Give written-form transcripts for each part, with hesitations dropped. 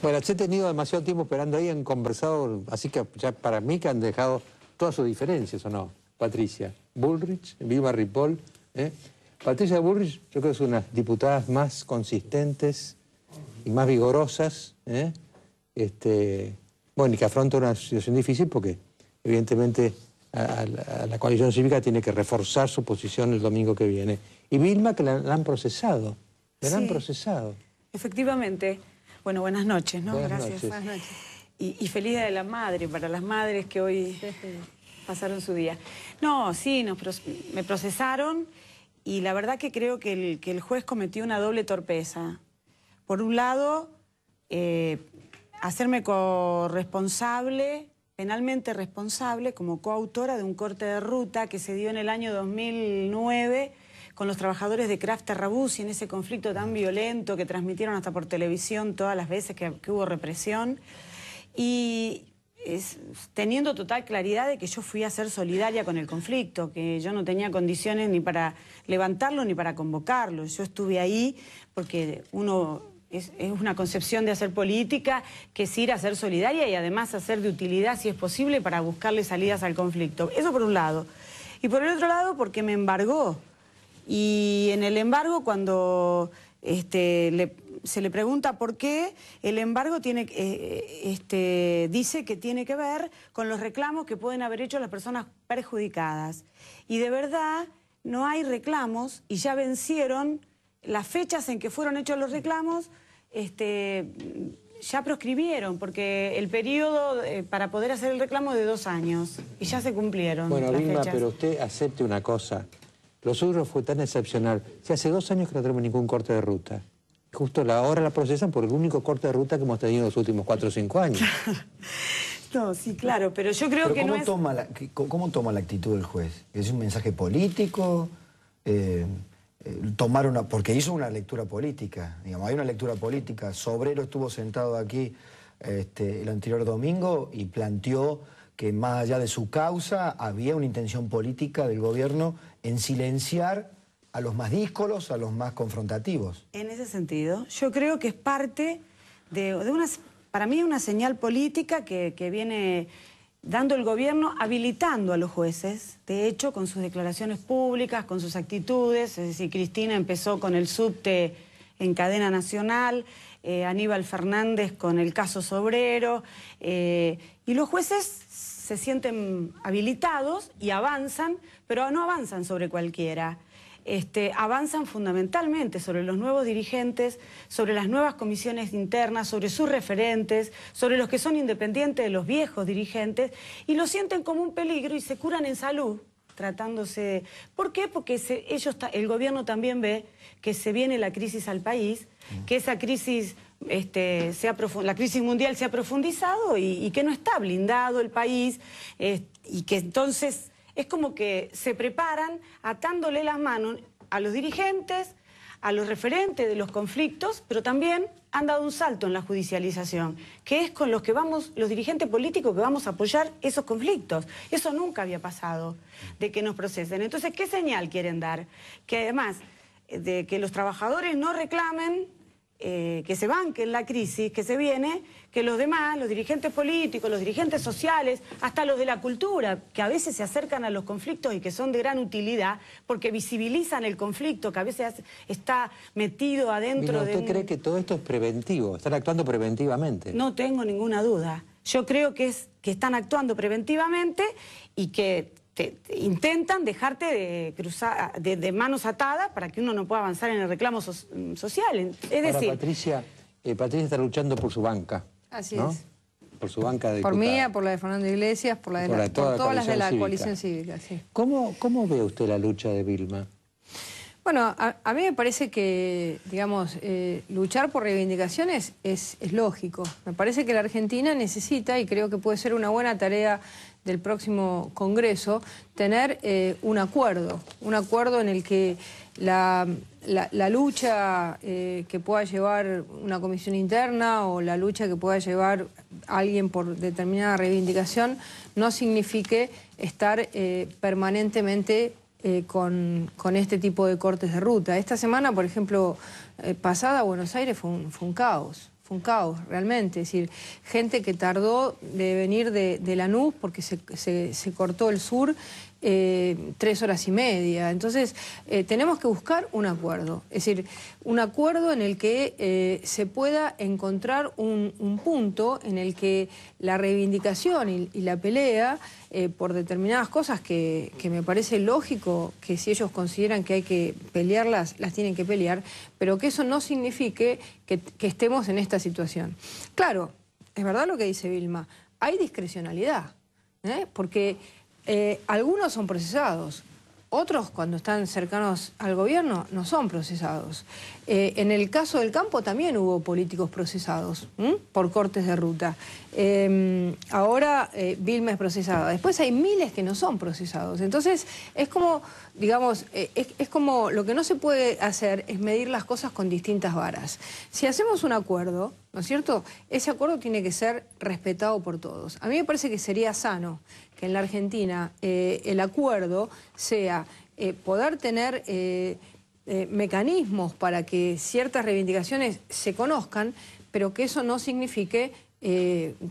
Bueno, se he tenido demasiado tiempo esperando ahí, han conversado, así que ya para mí que han dejado todas sus diferencias, ¿o no? Patricia Bullrich, Vilma Ripoll. Patricia Bullrich yo creo que es una de las diputadas más consistentes y más vigorosas, bueno, y que afronta una situación difícil porque evidentemente a la coalición cívica tiene que reforzar su posición el domingo que viene. Y Vilma, que la han procesado, la han procesado. Efectivamente. Bueno, buenas noches, ¿no? Buenas Gracias. noches. Buenas noches. Y feliz Día de la Madre para las madres que hoy pasaron su día. No, sí, me procesaron y la verdad que creo que el juez cometió una doble torpeza. Por un lado, hacerme corresponsable, penalmente responsable, como coautora de un corte de ruta que se dio en el año 2009 con los trabajadores de Kraft Terrabuzzi en ese conflicto tan violento que transmitieron hasta por televisión todas las veces que hubo represión. Y teniendo total claridad de que yo fui a ser solidaria con el conflicto, que yo no tenía condiciones ni para levantarlo ni para convocarlo. Yo estuve ahí porque es una concepción de hacer política, que es ir a ser solidaria y además hacer de utilidad, si es posible, para buscarle salidas al conflicto. Eso por un lado. Y por el otro lado, porque me embargó. Y en el embargo, cuando se le pregunta por qué, el embargo dice que tiene que ver con los reclamos que pueden haber hecho las personas perjudicadas. Y de verdad no hay reclamos y ya vencieron las fechas en que fueron hechos los reclamos, ya proscribieron, porque el periodo para poder hacer el reclamo es de 2 años y ya se cumplieron. Bueno, las Vilma, fechas. pero usted acepte una cosa. Lo suyo fue tan excepcional. Si hace 2 años que no tenemos ningún corte de ruta. Justo ahora la procesan por el único corte de ruta que hemos tenido en los últimos 4 o 5 años. No, sí, claro, pero yo creo que no es... ¿Cómo toma la actitud del juez? ¿Es un mensaje político? Porque hizo una lectura política. Digamos, hay una lectura política. Sobrero estuvo sentado aquí el anterior domingo y planteó que más allá de su causa había una intención política del gobierno en silenciar a los más díscolos, a los más confrontativos. En ese sentido, yo creo que es parte de para mí una señal política que viene dando el gobierno, habilitando a los jueces, de hecho, con sus declaraciones públicas, con sus actitudes. Es decir, Cristina empezó con el subte en cadena nacional, Aníbal Fernández con el caso Sobrero, y los jueces se sienten habilitados y avanzan, pero no avanzan sobre cualquiera. Avanzan fundamentalmente sobre los nuevos dirigentes, sobre las nuevas comisiones internas, sobre sus referentes, sobre los que son independientes de los viejos dirigentes, y lo sienten como un peligro y se curan en salud, tratándose... ¿Por qué? Porque el gobierno también ve que se viene la crisis al país, que esa crisis... la crisis mundial se ha profundizado y que no está blindado el país, y que entonces es como que se preparan atándole las manos a los dirigentes, a los referentes de los conflictos, pero también han dado un salto en la judicialización, que es con los dirigentes políticos que vamos a apoyar esos conflictos. Eso nunca había pasado, de que nos procesen. Entonces, ¿qué señal quieren dar? Que además de que los trabajadores no reclamen, que se banquen la crisis que se viene, que los demás, los dirigentes políticos, los dirigentes sociales, hasta los de la cultura, que a veces se acercan a los conflictos y que son de gran utilidad, porque visibilizan el conflicto, que a veces está metido adentro de ¿Usted cree que todo esto es preventivo? ¿Están actuando preventivamente? No tengo ninguna duda. Yo creo que están actuando preventivamente y que intentan dejarte de manos atadas para que uno no pueda avanzar en el reclamo social. Es decir... Patricia está luchando por su banca. Así ¿no? es. Por su banca de Por diputada. mía, por la de Fernando Iglesias, por todas las de la coalición cívica. Sí. ¿Cómo ve usted la lucha de Vilma? Bueno, a mí me parece que, digamos, luchar por reivindicaciones es lógico. Me parece que la Argentina necesita, y creo que puede ser una buena tarea del próximo Congreso, tener un acuerdo en el que la lucha que pueda llevar una comisión interna o la lucha que pueda llevar alguien por determinada reivindicación no signifique estar permanentemente con este tipo de cortes de ruta. Esta semana, por ejemplo, pasada, Buenos Aires fue un caos. fue un caos, realmente. Es decir, gente que tardó de venir de Lanús porque se cortó el sur 3 horas y media. Entonces, tenemos que buscar un acuerdo. Es decir, un acuerdo en el que se pueda encontrar un punto en el que la reivindicación y la pelea por determinadas cosas que me parece lógico que si ellos consideran que hay que pelearlas, las tienen que pelear, pero que eso no signifique que estemos en esta situación. Claro, es verdad lo que dice Vilma, hay discrecionalidad, porque algunos son procesados, otros cuando están cercanos al gobierno no son procesados. En el caso del campo también hubo políticos procesados por cortes de ruta. Ahora Vilma es procesada. Después hay miles que no son procesados. Entonces es como, digamos, es como lo que no se puede hacer es medir las cosas con distintas varas. Si hacemos un acuerdo, ¿no es cierto? Ese acuerdo tiene que ser respetado por todos. A mí me parece que sería sano que en la Argentina el acuerdo sea poder tener mecanismos para que ciertas reivindicaciones se conozcan, pero que eso no signifique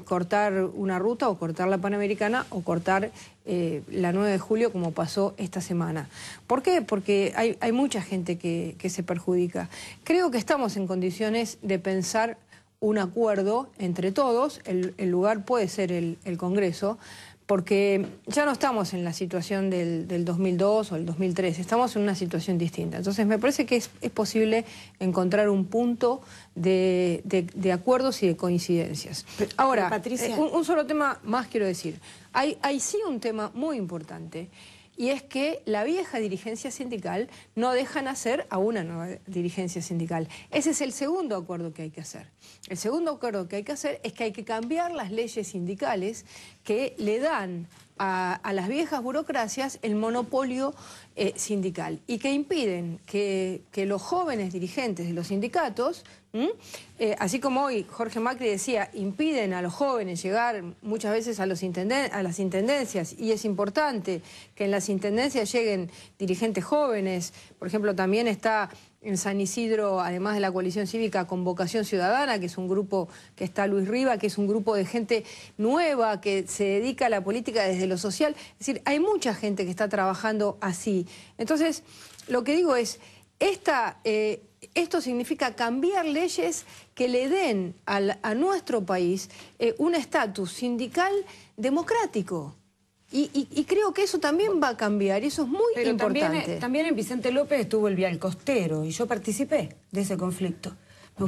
cortar una ruta o cortar la Panamericana o cortar la 9 de julio como pasó esta semana. ¿Por qué? Porque hay mucha gente que se perjudica. Creo que estamos en condiciones de pensar un acuerdo entre todos, el lugar puede ser el Congreso, porque ya no estamos en la situación del 2002 o el 2003, estamos en una situación distinta. Entonces me parece que es posible encontrar un punto de acuerdos y de coincidencias. Ahora, Patricia, un solo tema más quiero decir. Hay sí un tema muy importante, y es que la vieja dirigencia sindical no deja nacer a una nueva dirigencia sindical. Ese es el segundo acuerdo que hay que hacer. El segundo acuerdo que hay que hacer es que hay que cambiar las leyes sindicales que le dan a las viejas burocracias el monopolio sindical y que impiden que los jóvenes dirigentes de los sindicatos, así como hoy Jorge Macri decía, impiden a los jóvenes llegar muchas veces a las intendencias, y es importante que en las intendencias lleguen dirigentes jóvenes. Por ejemplo, también está en San Isidro, además de la coalición cívica, Convocación Ciudadana, que es un grupo que está Luis Riva, que es un grupo de gente nueva que se dedica a la política desde lo social. Es decir, hay mucha gente que está trabajando así. Entonces, lo que digo es, esto significa cambiar leyes que le den a nuestro país un estatus sindical democrático. Y creo que eso también va a cambiar, y eso es muy importante. También en Vicente López estuvo el Vial Costero, y yo participé de ese conflicto. Me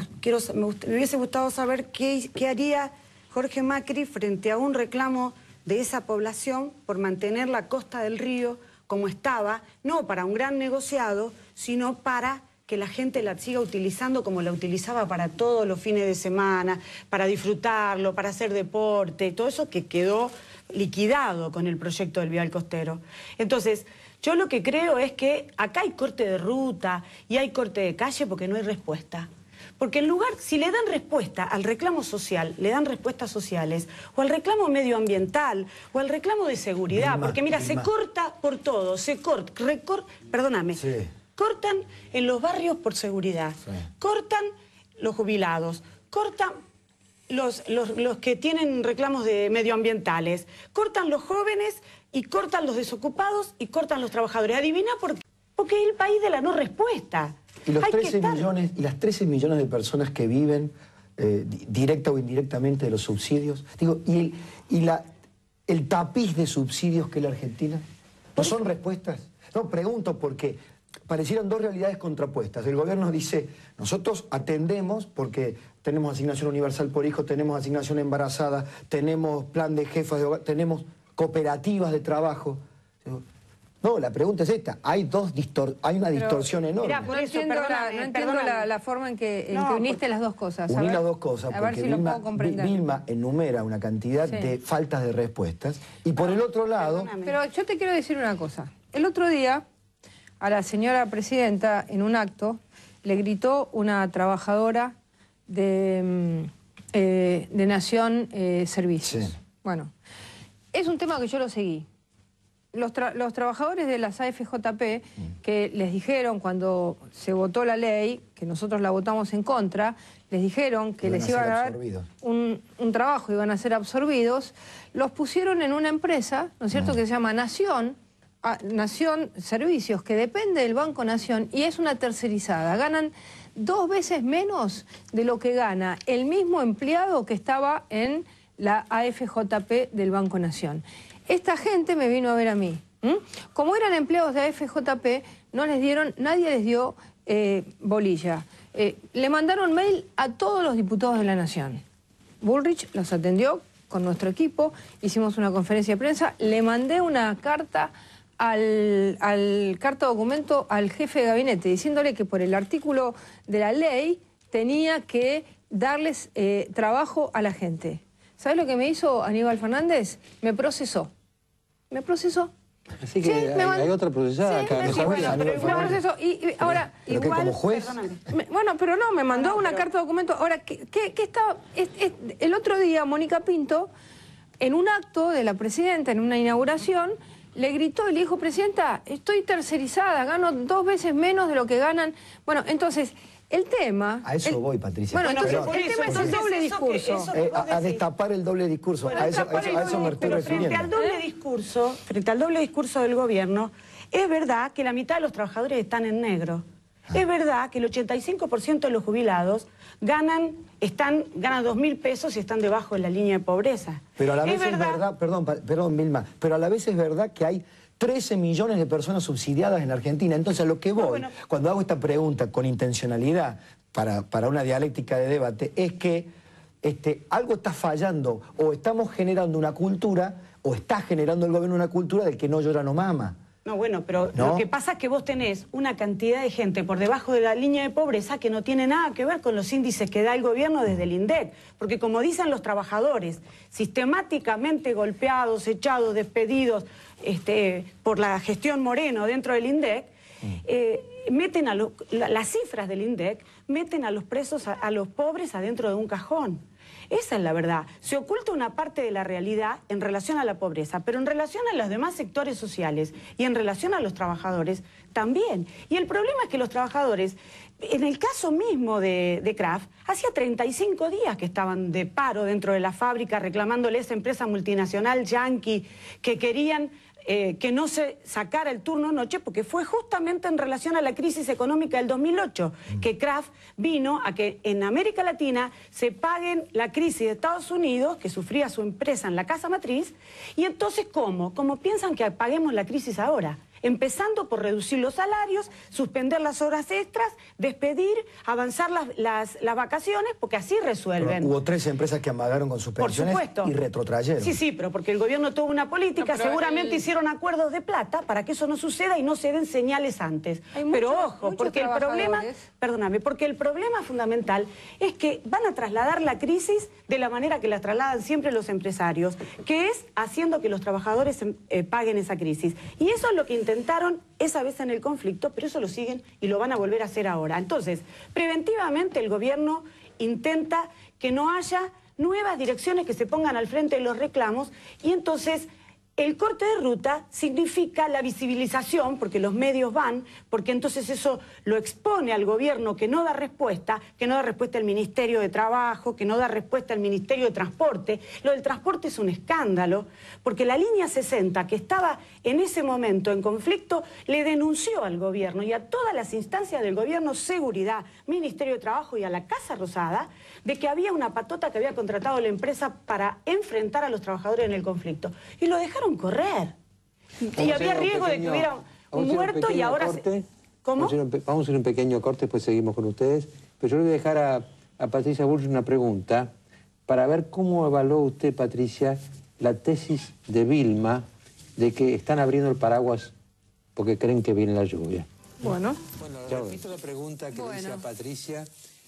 hubiese gustado saber qué haría Jorge Macri frente a un reclamo de esa población por mantener la costa del río como estaba, no para un gran negociado, sino para que la gente la siga utilizando como la utilizaba para todos los fines de semana, para disfrutarlo, para hacer deporte, todo eso que quedó liquidado con el proyecto del Vial Costero. Entonces, yo lo que creo es que acá hay corte de ruta y hay corte de calle porque no hay respuesta. Porque en lugar, si le dan respuesta al reclamo social, le dan respuestas sociales, o al reclamo medioambiental, o al reclamo de seguridad, porque mira, se corta por todo, cortan en los barrios por seguridad, cortan los jubilados, cortan los que tienen reclamos medioambientales, cortan los jóvenes y cortan los desocupados y cortan los trabajadores. ¿Adivina por qué? Porque es el país de la no respuesta. Y los 13 millones, y las 13 millones de personas que viven directa o indirectamente de los subsidios, digo, el tapiz de subsidios que es la Argentina, ¿no son respuestas? No, pregunto porque parecieron dos realidades contrapuestas. El gobierno dice, nosotros atendemos porque tenemos asignación universal por hijo, tenemos asignación embarazada, tenemos plan de jefas de hogar, tenemos cooperativas de trabajo. No, la pregunta es esta, hay una distorsión enorme. Mirá, no entiendo la forma en que uniste las dos cosas. Uní las dos cosas porque si Vilma enumera una cantidad de faltas de respuestas y por el otro lado... Pero yo te quiero decir una cosa. El otro día a la señora presidenta en un acto le gritó una trabajadora de Nación Servicios. Sí. Bueno, es un tema que yo lo seguí. los trabajadores de las AFJP que les dijeron cuando se votó la ley, que nosotros la votamos en contra, les dijeron que les iban a dar un trabajo, iban a ser absorbidos, los pusieron en una empresa, ¿no es cierto?, que se llama Nación Servicios, que depende del Banco Nación y es una tercerizada. Ganan 2 veces menos de lo que gana el mismo empleado que estaba en la AFJP del Banco Nación. Esta gente me vino a ver a mí. Como eran empleados de AFJP, nadie les dio bolilla. Le mandaron mail a todos los diputados de la Nación. Bullrich los atendió con nuestro equipo, hicimos una conferencia de prensa, le mandé una carta al carta documento al jefe de gabinete, diciéndole que por el artículo de la ley tenía que darles trabajo a la gente. ¿Sabes lo que me hizo Aníbal Fernández? Me procesó. Me procesó. Así que sí, hay otra procesada acá. Me procesó. Y ahora, igual... ¿Como juez? Bueno, pero no, me mandó una carta documento. Ahora, ¿qué estaba...? El otro día, Mónica Pinto, en un acto de la presidenta, en una inauguración, le gritó y le dijo, presidenta, estoy tercerizada, gano 2 veces menos de lo que ganan. Bueno, entonces, el tema... A eso voy, Patricia. Bueno, entonces, el tema es el doble discurso. A destapar el doble discurso. Bueno, a eso me estoy refiriendo. Frente al doble discurso del gobierno, es verdad que la mitad de los trabajadores están en negro. Es verdad que el 85% de los jubilados ganan 2.000 pesos y están debajo de la línea de pobreza. Pero a la vez es verdad, perdón, Vilma, pero a la vez es verdad que hay 13 millones de personas subsidiadas en Argentina. Entonces, a lo que voy, cuando hago esta pregunta con intencionalidad para una dialéctica de debate, es que algo está fallando, o estamos generando una cultura, o está generando el gobierno una cultura del que no llora no mama. No, bueno, pero lo que pasa es que vos tenés una cantidad de gente por debajo de la línea de pobreza que no tiene nada que ver con los índices que da el gobierno desde el INDEC. Porque como dicen los trabajadores, sistemáticamente golpeados, echados, despedidos por la gestión Moreno dentro del INDEC, meten las cifras del INDEC meten a los presos, a los pobres adentro de un cajón. Esa es la verdad. Se oculta una parte de la realidad en relación a la pobreza, pero en relación a los demás sectores sociales y en relación a los trabajadores también. Y el problema es que los trabajadores, en el caso mismo de Kraft, hacía 35 días que estaban de paro dentro de la fábrica reclamándole a esa empresa multinacional yanqui que querían que no se sacara el turno noche, porque fue justamente en relación a la crisis económica del 2008 que Kraft vino a que en América Latina se paguen la crisis de Estados Unidos, que sufría su empresa en la casa matriz, y entonces ¿cómo? ¿Cómo piensan que paguemos la crisis ahora? Empezando por reducir los salarios, suspender las horas extras, despedir, avanzar las vacaciones, porque así resuelven. Pero hubo 13 empresas que amagaron con suspensiones y retrotrayeron. Sí, sí, pero porque el gobierno tuvo una política, seguramente hicieron acuerdos de plata para que eso no suceda y no se den señales antes. Pero ojo, porque el problema, perdóname, porque el problema fundamental es que van a trasladar la crisis de la manera que la trasladan siempre los empresarios, que es haciendo que los trabajadores paguen esa crisis. Y eso es lo que intentaron esa vez en el conflicto, pero eso lo siguen y lo van a volver a hacer ahora. Entonces, preventivamente el gobierno intenta que no haya nuevas direcciones que se pongan al frente de los reclamos, y entonces el corte de ruta significa la visibilización, porque los medios van, porque entonces eso lo expone al gobierno que no da respuesta al Ministerio de Trabajo, que no da respuesta al Ministerio de Transporte. Lo del transporte es un escándalo, porque la línea 60, que estaba en ese momento en conflicto, le denunció al gobierno y a todas las instancias del gobierno, Seguridad, Ministerio de Trabajo y a la Casa Rosada, de que había una patota que había contratado la empresa para enfrentar a los trabajadores en el conflicto. Y lo dejaron correr. Y había riesgo de que hubiera un muerto y ahora... ¿Cómo? Vamos a hacer un pequeño corte, después seguimos con ustedes. Pero yo le voy a dejar a Patricia Bullrich una pregunta para ver cómo evaluó usted, Patricia, la tesis de Vilma de que están abriendo el paraguas porque creen que viene la lluvia. Bueno, repito la pregunta que le hice a Patricia.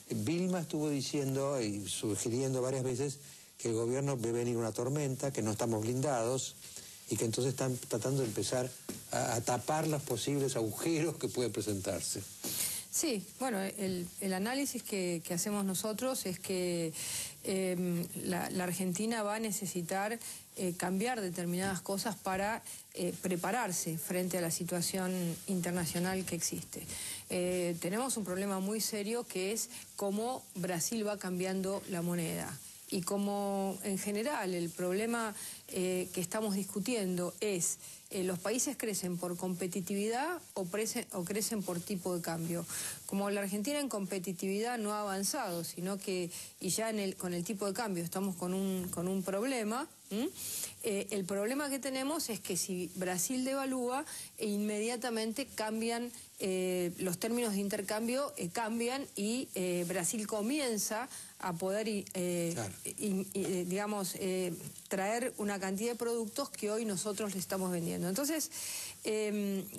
Vilma estuvo diciendo y sugiriendo varias veces que el gobierno ve venir una tormenta, que no estamos blindados y que entonces están tratando de empezar a tapar los posibles agujeros que pueden presentarse. Sí, bueno, el análisis que hacemos nosotros es que la Argentina va a necesitar cambiar determinadas cosas para prepararse frente a la situación internacional que existe. Tenemos un problema muy serio que es cómo Brasil va cambiando la moneda. Y como en general el problema que estamos discutiendo es los países crecen por competitividad o crecen por tipo de cambio. Como la Argentina en competitividad no ha avanzado, sino que y ya con el tipo de cambio estamos con un problema. El problema que tenemos es que si Brasil devalúa, inmediatamente cambian los términos de intercambio, cambian y Brasil comienza a poder, digamos, traer una cantidad de productos que hoy nosotros le estamos vendiendo. Entonces,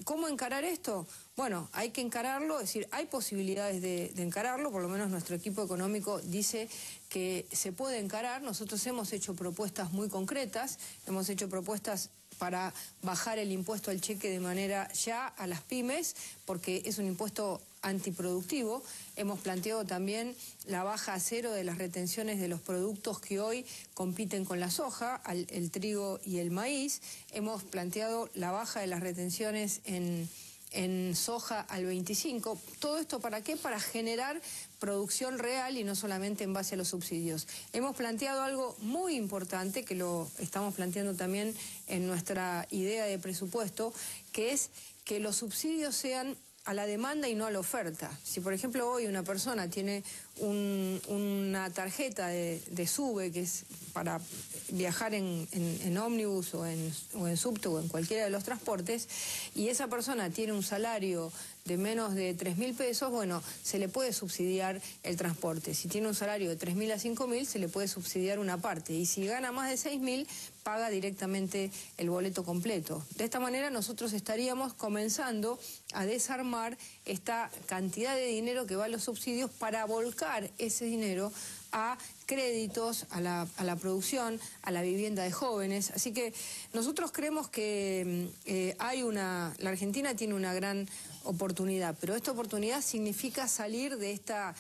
¿cómo encarar esto? Bueno, hay que encararlo, es decir, hay posibilidades de encararlo, por lo menos nuestro equipo económico dice que se puede encarar. Nosotros hemos hecho propuestas muy concretas, hemos hecho propuestas para bajar el impuesto al cheque de manera ya a las pymes, porque es un impuesto antiproductivo. Hemos planteado también la baja a cero de las retenciones de los productos que hoy compiten con la soja, el trigo y el maíz. Hemos planteado la baja de las retenciones en soja al 25%. ¿Todo esto para qué? Para generar producción real y no solamente en base a los subsidios. Hemos planteado algo muy importante, que lo estamos planteando también en nuestra idea de presupuesto, que es que los subsidios sean a la demanda y no a la oferta. Si, por ejemplo, hoy una persona tiene una tarjeta de SUBE, que es para viajar en ómnibus o en subte o en cualquiera de los transportes, y esa persona tiene un salario de menos de 3.000 pesos, bueno, se le puede subsidiar el transporte. Si tiene un salario de 3.000 a 5.000, se le puede subsidiar una parte. Y si gana más de 6.000, paga directamente el boleto completo. De esta manera nosotros estaríamos comenzando a desarmar esta cantidad de dinero que va a los subsidios para volcar ese dinero a créditos, a la producción, a la vivienda de jóvenes. Así que nosotros creemos que la Argentina tiene una gran oportunidad, pero esta oportunidad significa salir de esta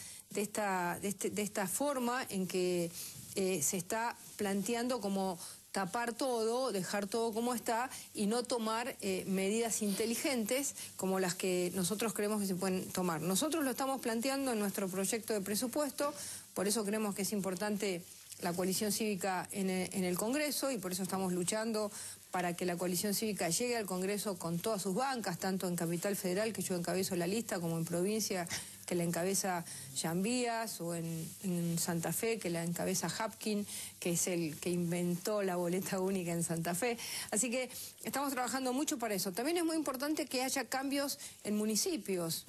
forma en que se está planteando como tapar todo, dejar todo como está y no tomar medidas inteligentes como las que nosotros creemos que se pueden tomar. Nosotros lo estamos planteando en nuestro proyecto de presupuesto, por eso creemos que es importante la coalición cívica en el Congreso y por eso estamos luchando para que la coalición cívica llegue al Congreso con todas sus bancas, tanto en Capital Federal, que yo encabezo la lista, como en provincia, que la encabeza Jean Vías, o en Santa Fe, que la encabeza Hapkin, que es el que inventó la boleta única en Santa Fe. Así que estamos trabajando mucho para eso. También es muy importante que haya cambios en municipios.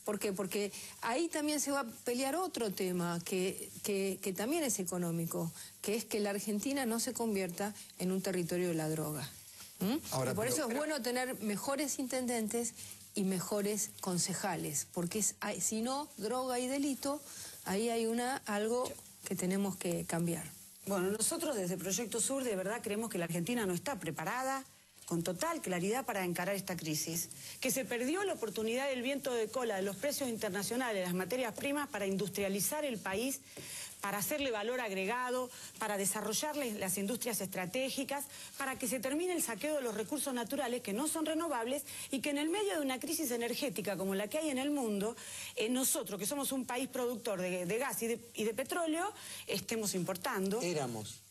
¿Por qué? Porque ahí también se va a pelear otro tema que también es económico, que es que la Argentina no se convierta en un territorio de la droga. Ahora, y por eso es bueno tener mejores intendentes y mejores concejales, porque si no, droga y delito, ahí hay algo que tenemos que cambiar. Bueno, nosotros desde Proyecto Sur de verdad creemos que la Argentina no está preparada con total claridad para encarar esta crisis, que se perdió la oportunidad del viento de cola de los precios internacionales de las materias primas para industrializar el país, para hacerle valor agregado, para desarrollarle las industrias estratégicas, para que se termine el saqueo de los recursos naturales que no son renovables y que en el medio de una crisis energética como la que hay en el mundo, nosotros que somos un país productor de gas y de petróleo, estemos importando. Éramos.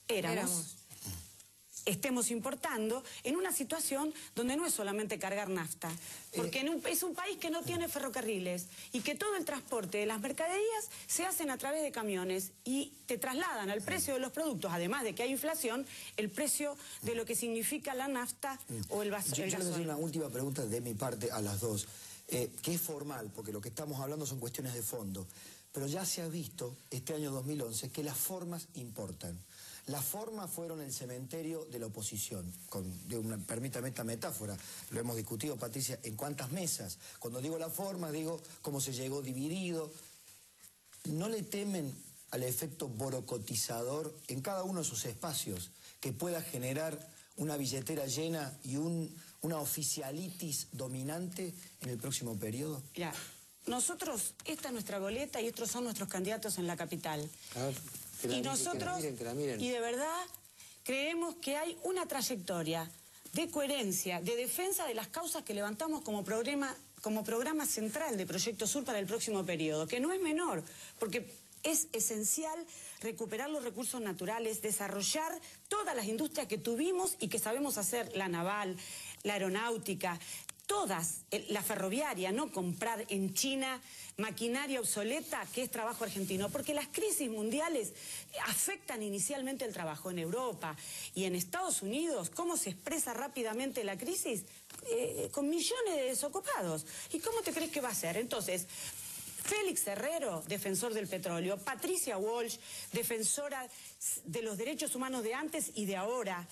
Estemos importando en una situación donde no es solamente cargar nafta, porque es un país que no tiene ferrocarriles y que todo el transporte de las mercaderías se hacen a través de camiones y te trasladan al precio de los productos, además de que hay inflación, el precio de lo que significa la nafta o el gasoil. Yo les doy una última pregunta de mi parte a las dos, que es formal, porque lo que estamos hablando son cuestiones de fondo, pero ya se ha visto este año 2011 que las formas importan. Las formas fueron el cementerio de la oposición, permítame esta metáfora, lo hemos discutido, Patricia, en cuántas mesas. Cuando digo la forma, digo cómo se llegó dividido. ¿No le temen al efecto borocotizador en cada uno de sus espacios que pueda generar una billetera llena y una oficialitis dominante en el próximo periodo? Ya. nosotros, esta es nuestra boleta y estos son nuestros candidatos en la capital. Y nosotros, que la miren. y de verdad, creemos que hay una trayectoria de coherencia, de defensa de las causas que levantamos como programa central de Proyecto Sur para el próximo periodo, que no es menor, porque es esencial recuperar los recursos naturales, desarrollar todas las industrias que tuvimos y que sabemos hacer, la naval, la aeronáutica, todas, la ferroviaria, no comprar en China maquinaria obsoleta, que es trabajo argentino, porque las crisis mundiales afectan inicialmente el trabajo en Europa y en Estados Unidos. ¿Cómo se expresa rápidamente la crisis? Con millones de desocupados. ¿Y cómo te crees que va a ser? Entonces, Félix Herrero, defensor del petróleo, Patricia Walsh, defensora de los derechos humanos de antes y de ahora,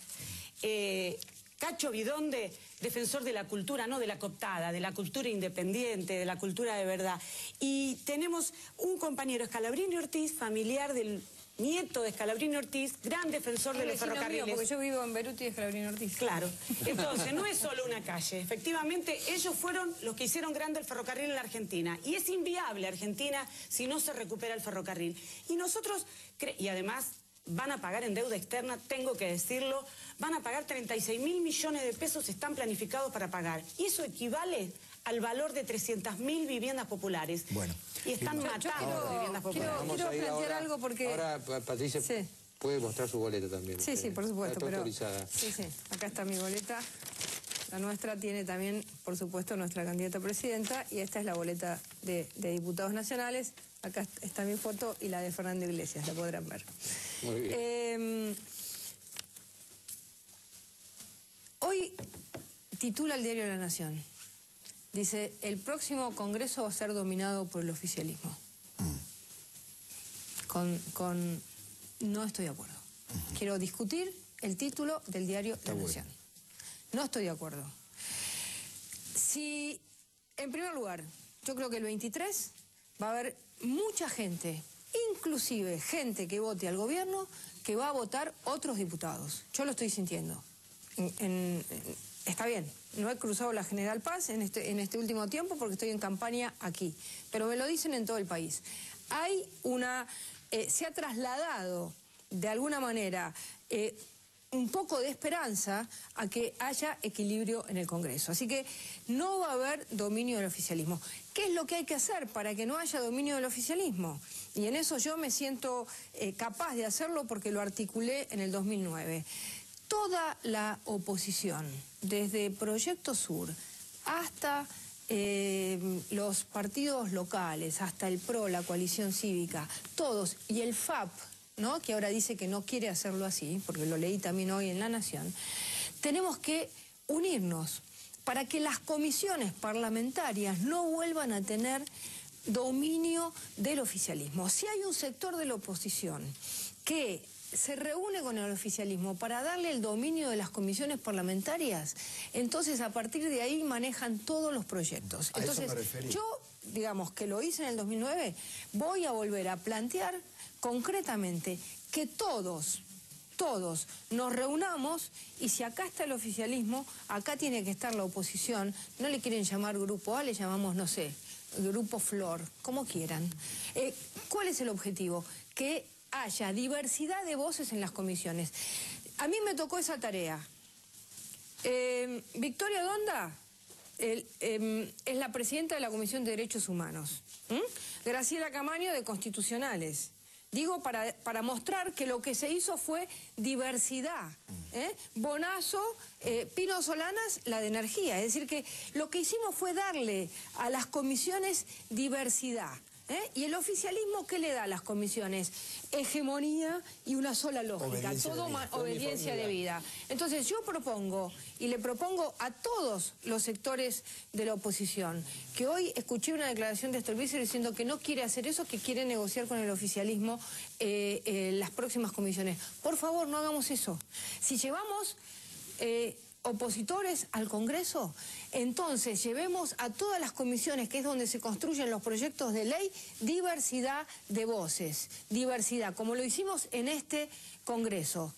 Cacho Bidonde, defensor de la cultura, no de la cooptada, de la cultura independiente, de la cultura de verdad. Y tenemos un compañero, Scalabrini Ortiz, familiar del nieto de Scalabrini Ortiz, gran defensor de los ferrocarriles. Mío, porque yo vivo en Beruti y Scalabrini Ortiz. Claro. Entonces, no es solo una calle. Efectivamente, ellos fueron los que hicieron grande el ferrocarril en la Argentina. Y es inviable Argentina si no se recupera el ferrocarril. Y nosotros, y además van a pagar en deuda externa, tengo que decirlo, van a pagar 36.000 millones de pesos, están planificados para pagar. Y eso equivale al valor de 300.000 viviendas populares. Bueno. Y están matando viviendas populares. Quiero plantear algo porque... Ahora, Patricia, sí, puede mostrar su boleta también. Sí, sí, por supuesto. Está pero autorizada. Sí, sí, acá está mi boleta. La nuestra tiene también, por supuesto, nuestra candidata a presidenta, y esta es la boleta de diputados nacionales. Acá está mi foto y la de Fernando Iglesias, la podrán ver. Muy bien. Hoy titula el diario La Nación. Dice, el próximo Congreso va a ser dominado por el oficialismo. No estoy de acuerdo. Quiero discutir el título del diario La Nación. No estoy de acuerdo. Si, en primer lugar, yo creo que el 23 va a haber mucha gente, inclusive gente que vote al gobierno, que va a votar otros diputados. Yo lo estoy sintiendo. Está bien, no he cruzado la General Paz en este último tiempo porque estoy en campaña aquí, pero me lo dicen en todo el país. Hay se ha trasladado de alguna manera un poco de esperanza a que haya equilibrio en el Congreso. Así que no va a haber dominio del oficialismo. ¿Qué es lo que hay que hacer para que no haya dominio del oficialismo? Y en eso yo me siento capaz de hacerlo porque lo articulé en el 2009. Toda la oposición, desde Proyecto Sur hasta los partidos locales, hasta el PRO, la coalición cívica, todos, y el FAP, ¿no?, que ahora dice que no quiere hacerlo así, porque lo leí también hoy en La Nación, tenemos que unirnos para que las comisiones parlamentarias no vuelvan a tener dominio del oficialismo. Si hay un sector de la oposición que se reúne con el oficialismo para darle el dominio de las comisiones parlamentarias, entonces a partir de ahí manejan todos los proyectos. Entonces, yo, digamos que lo hice en el 2009, voy a volver a plantear concretamente que todos nos reunamos, y si acá está el oficialismo, acá tiene que estar la oposición. No le quieren llamar Grupo A, le llamamos, no sé, Grupo Flor, como quieran. ¿Cuál es el objetivo? Que haya diversidad de voces en las comisiones. A mí me tocó esa tarea. Victoria Donda es la presidenta de la Comisión de Derechos Humanos. Graciela Camaño, de Constitucionales. Digo, para mostrar que lo que se hizo fue diversidad. Bonazo, Pino Solanas, la de Energía. Es decir, que lo que hicimos fue darle a las comisiones diversidad. ¿Y el oficialismo qué le da a las comisiones? Hegemonía y una sola lógica, obediencia debida. Entonces yo propongo, y le propongo a todos los sectores de la oposición, que hoy escuché una declaración de Stolbizer diciendo que no quiere hacer eso, que quiere negociar con el oficialismo las próximas comisiones. Por favor, no hagamos eso. Si llevamos opositores al Congreso, entonces llevemos a todas las comisiones, que es donde se construyen los proyectos de ley, diversidad de voces, diversidad, como lo hicimos en este Congreso.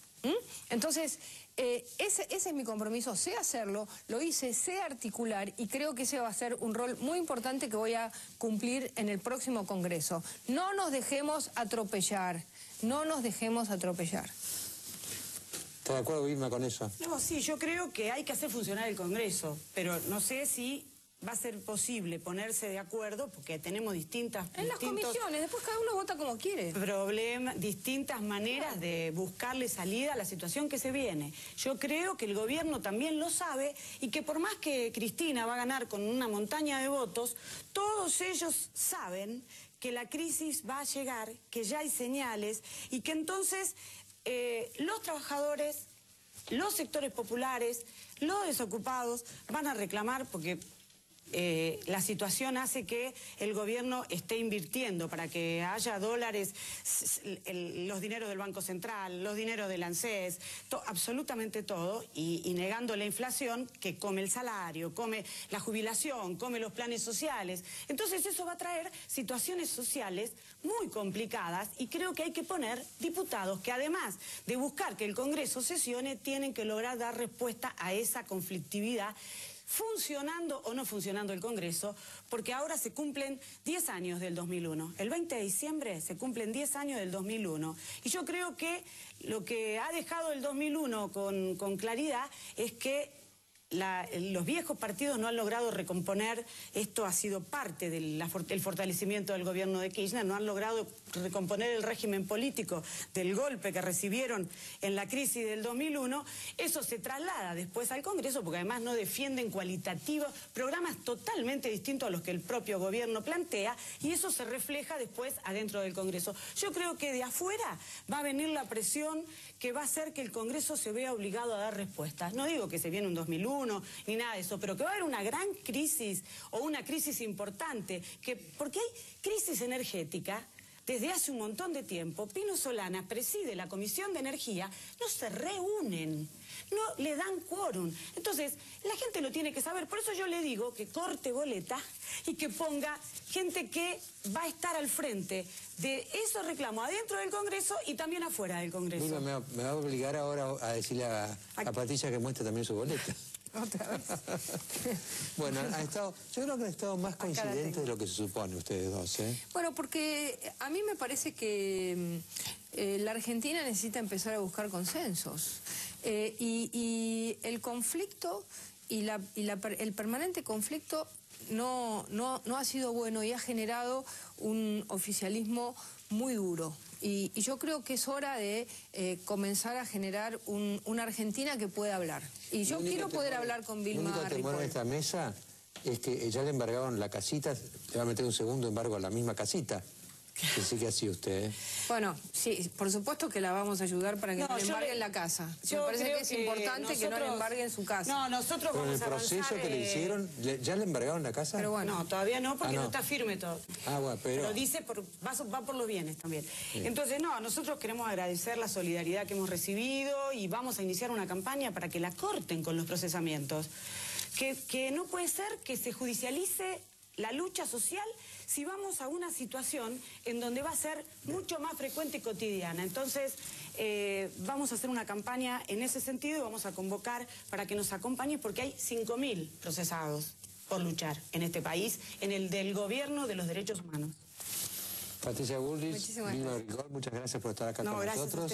Entonces, Ese es mi compromiso, sé hacerlo, lo hice, sé articular y creo que ese va a ser un rol muy importante que voy a cumplir en el próximo Congreso. No nos dejemos atropellar, no nos dejemos atropellar. ¿Está de acuerdo, Vilma, con eso? No, sí, yo creo que hay que hacer funcionar el Congreso, pero no sé si va a ser posible ponerse de acuerdo, porque tenemos distintas comisiones, después cada uno vota como quiere. Distintas maneras de buscarle salida a la situación que se viene. Yo creo que el gobierno también lo sabe y que por más que Cristina va a ganar con una montaña de votos, todos ellos saben que la crisis va a llegar, que ya hay señales y que entonces los trabajadores, los sectores populares, los desocupados van a reclamar porque la situación hace que el gobierno esté invirtiendo para que haya dólares, los dineros del Banco Central, los dineros del ANSES, absolutamente todo, y negando la inflación que come el salario, come la jubilación, come los planes sociales. Entonces eso va a traer situaciones sociales muy complicadas y creo que hay que poner diputados que además de buscar que el Congreso sesione, tienen que lograr dar respuesta a esa conflictividad, funcionando o no funcionando el Congreso, porque ahora se cumplen 10 años del 2001. El 20 de diciembre se cumplen 10 años del 2001. Y yo creo que lo que ha dejado el 2001 con claridad es que los viejos partidos no han logrado recomponer, esto ha sido parte del fortalecimiento del gobierno de Kirchner, no han logrado recomponer el régimen político del golpe que recibieron en la crisis del 2001, eso se traslada después al Congreso porque además no defienden cualitativos, programas totalmente distintos a los que el propio gobierno plantea y eso se refleja después adentro del Congreso. Yo creo que de afuera va a venir la presión que va a hacer que el Congreso se vea obligado a dar respuestas. No digo que se viene un 2001, ni nada de eso, pero que va a haber una gran crisis o una crisis importante, porque hay crisis energética desde hace un montón de tiempo. Pino Solanas preside la Comisión de Energía, no se reúnen, no le dan quórum. Entonces, la gente lo tiene que saber, por eso yo le digo que corte boleta y que ponga gente que va a estar al frente de esos reclamos adentro del Congreso y también afuera del Congreso. Mira, me va a obligar ahora a decirle a Patricia que muestre también su boleta. Otra vez. Bueno, yo creo que han estado más coincidentes de lo que se supone ustedes dos, ¿eh? Bueno, porque a mí me parece que la Argentina necesita empezar a buscar consensos. Y el conflicto y el permanente conflicto no ha sido bueno y ha generado un oficialismo muy duro. Y yo creo que es hora de comenzar a generar una Argentina que pueda hablar. Y yo quiero poder hablar con Vilma Ripoll. El único temor en esta mesa es que ya le embargaron la casita, le va a meter un segundo embargo a la misma casita. Que sí que así usted, ¿eh? Bueno, sí, por supuesto que la vamos a ayudar para que no le embarguen la casa. Me parece que es importante que no le embarguen su casa. No, nosotros Con vamos el proceso que le hicieron, ¿ya le embargaron la casa? Pero bueno. No, todavía no, porque no está firme todo. Ah, bueno, pero dice, va por los bienes también. Sí. Entonces, no, nosotros queremos agradecer la solidaridad que hemos recibido y vamos a iniciar una campaña para que la corten con los procesamientos. Que no puede ser que se judicialice la lucha social si vamos a una situación en donde va a ser mucho más frecuente y cotidiana. Entonces, vamos a hacer una campaña en ese sentido y vamos a convocar para que nos acompañen porque hay 5.000 procesados por luchar en este país, en el del gobierno de los derechos humanos. Patricia Bullrich, Vilma Ripoll, muchas gracias por estar acá con nosotros.